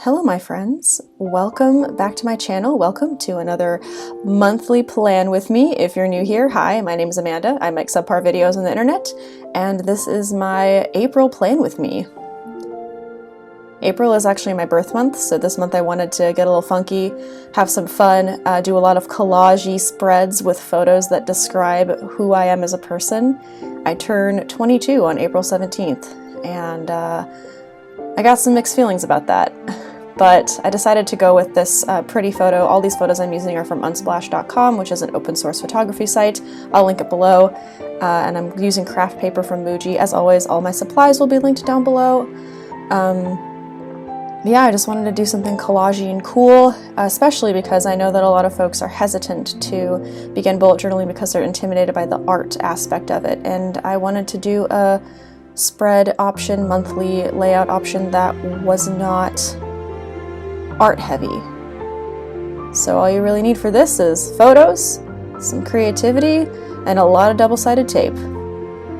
Hello my friends, welcome back to my channel. Welcome to another monthly plan with me. If you're new here, hi, my name is Amanda. I make subpar videos on the internet, and this is my April plan with me. April is actually my birth month, so this month I wanted to get a little funky, have some fun, do a lot of collage-y spreads with photos that describe who I am as a person. I turn 22 on April 17th, and I got some mixed feelings about that. But I decided to go with this pretty photo. All these photos I'm using are from unsplash.com, which is an open source photography site. I'll link it below. And I'm using craft paper from Muji. As always, all my supplies will be linked down below. Yeah, I just wanted to do something collagey and cool, especially because I know that a lot of folks are hesitant to begin bullet journaling because they're intimidated by the art aspect of it. And I wanted to do a spread option, monthly layout option that was not art heavy. So all you really need for this is photos, some creativity, and a lot of double-sided tape.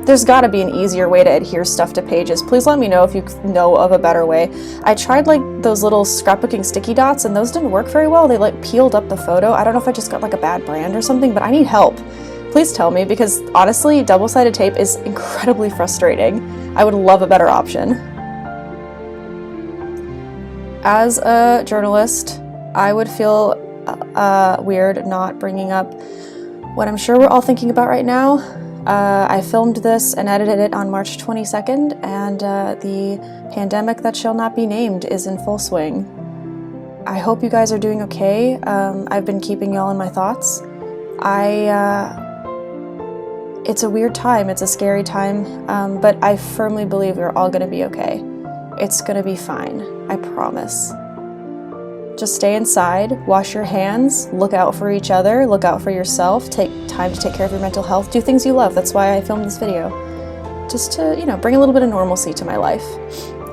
There's gotta be an easier way to adhere stuff to pages. Please let me know if you know of a better way. I tried like those little scrapbooking sticky dots and those didn't work very well. They like peeled up the photo. I don't know if I just got like a bad brand or something, but I need help. Please tell me, because honestly, double-sided tape is incredibly frustrating. I would love a better option. As a journalist, I would feel weird not bringing up what I'm sure we're all thinking about right now. I filmed this and edited it on March 22nd, and the pandemic that shall not be named is in full swing. I hope you guys are doing okay. I've been keeping y'all in my thoughts. It's a weird time, it's a scary time, but I firmly believe we're all gonna be okay. It's gonna be fine, I promise. Just stay inside, wash your hands, look out for each other, look out for yourself, take time to take care of your mental health, do things you love. That's why I filmed this video. Just to, you know, bring a little bit of normalcy to my life.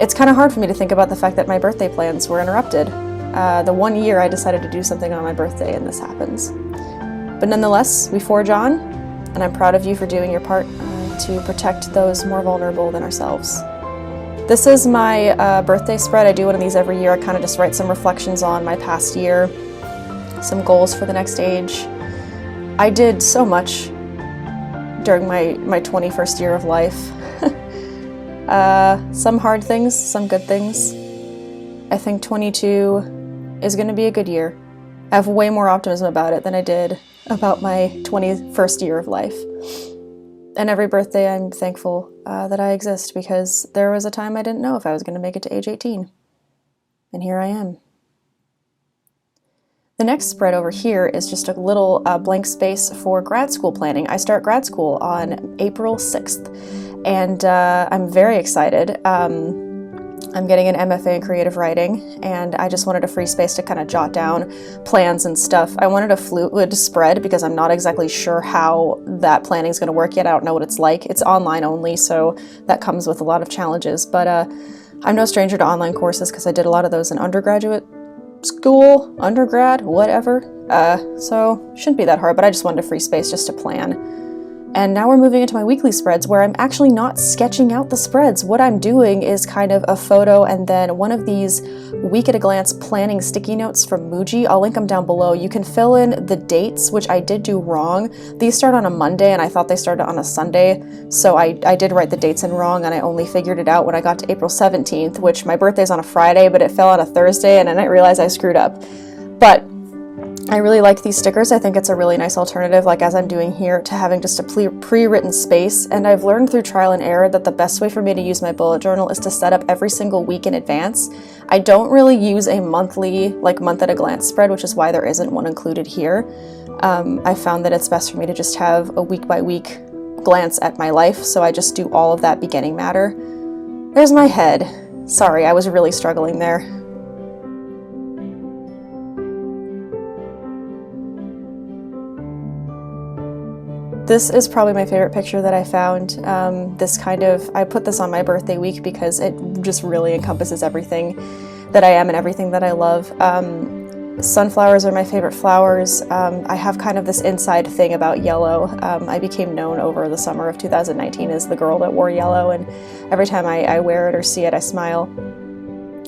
It's kind of hard for me to think about the fact that my birthday plans were interrupted. The one year I decided to do something on my birthday and this happens. But nonetheless, we forge on, and I'm proud of you for doing your part to protect those more vulnerable than ourselves. This is my birthday spread. I do one of these every year. I kind of just write some reflections on my past year, some goals for the next age. I did so much during my 21st year of life. Some hard things, some good things. I think 22 is going to be a good year. I have way more optimism about it than I did about my 21st year of life. And every birthday I'm thankful that I exist, because there was a time I didn't know if I was going to make it to age 18. And here I am. The next spread over here is just a little blank space for grad school planning. I start grad school on April 6th, and I'm very excited. I'm getting an MFA in creative writing, and I just wanted a free space to kind of jot down plans and stuff. I wanted a fluid spread because I'm not exactly sure how that planning is going to work yet. I don't know what it's like. It's online only, so that comes with a lot of challenges. But I'm no stranger to online courses because I did a lot of those in undergraduate school, undergrad, whatever. So shouldn't be that hard, but I just wanted a free space just to plan. And now we're moving into my weekly spreads, where I'm actually not sketching out the spreads. What I'm doing is kind of a photo and then one of these week at a glance planning sticky notes from Muji. I'll link them down below. You can fill in the dates, which I did do wrong. These start on a Monday and I thought they started on a Sunday. So I did write the dates in wrong, and I only figured it out when I got to April 17th, which my birthday's on a Friday, but it fell on a Thursday, and then I realized I screwed up. But I really like these stickers. I think it's a really nice alternative, like as I'm doing here, to having just a pre-written space. And I've learned through trial and error that the best way for me to use my bullet journal is to set up every single week in advance. I don't really use a monthly, like month at a glance spread, which is why there isn't one included here. I found that it's best for me to just have a week by week glance at my life. So I just do all of that beginning matter. There's my head. Sorry, I was really struggling there. This is probably my favorite picture that I found. I put this on my birthday week because it just really encompasses everything that I am and everything that I love. Sunflowers are my favorite flowers. I have kind of this inside thing about yellow. I became known over the summer of 2019 as the girl that wore yellow, and every time I wear it or see it, I smile.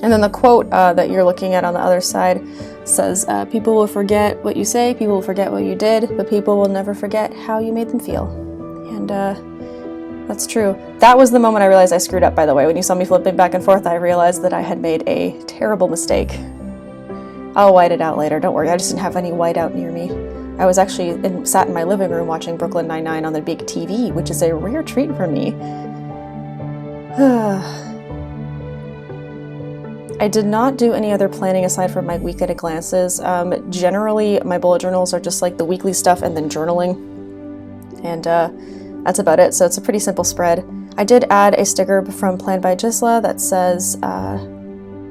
And then the quote that you're looking at on the other side says, people will forget what you say, people will forget what you did, but people will never forget how you made them feel. And that's true. That was the moment I realized I screwed up, by the way. When you saw me flipping back and forth, I realized that I had made a terrible mistake. I'll white it out later, don't worry. I just didn't have any whiteout near me. I was actually sat in my living room watching Brooklyn Nine-Nine on the big TV, which is a rare treat for me. I did not do any other planning aside from my week at a glances. Generally, my bullet journals are just like the weekly stuff and then journaling. And that's about it, so it's a pretty simple spread. I did add a sticker from Planned by Gisla that says,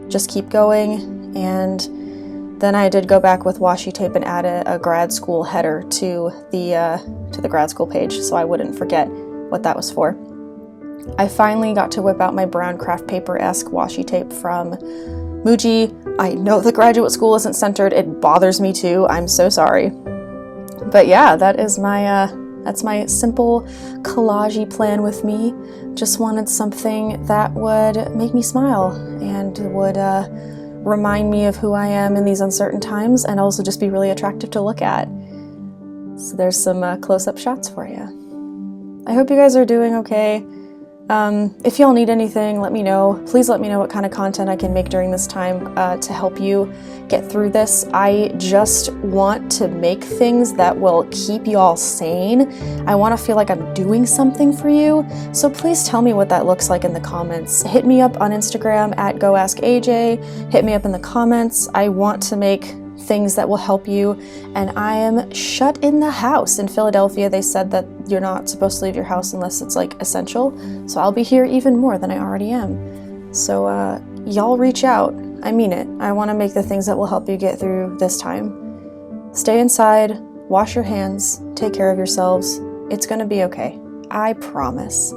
just keep going. And then I did go back with washi tape and add a grad school header to the grad school page, so I wouldn't forget what that was for. I finally got to whip out my brown craft paper-esque washi tape from Muji. I know the graduate school isn't centered. It bothers me too. I'm so sorry. But yeah, that is that's my simple collage plan with me. Just wanted something that would make me smile and would remind me of who I am in these uncertain times, and also just be really attractive to look at. So there's some close-up shots for you. I hope you guys are doing okay. If y'all need anything, let me know. Please let me know what kind of content I can make during this time to help you get through this. I just want to make things that will keep y'all sane. I want to feel like I'm doing something for you. So please tell me what that looks like in the comments. Hit me up on Instagram at GoAskAJ. Hit me up in the comments. I want to make things that will help you, and I am shut in the house. In Philadelphia, they said that you're not supposed to leave your house unless it's like essential, so I'll be here even more than I already am. So y'all reach out. I mean it. I want to make the things that will help you get through this time. Stay inside, wash your hands, take care of yourselves. It's gonna be okay. I promise.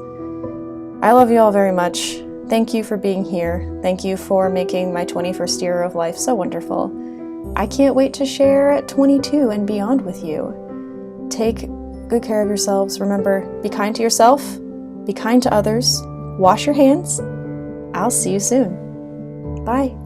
I love you all very much. Thank you for being here. Thank you for making my 21st year of life so wonderful. I can't wait to share at 22 and beyond with you. Take good care of yourselves. Remember, be kind to yourself, be kind to others, wash your hands. I'll see you soon. Bye.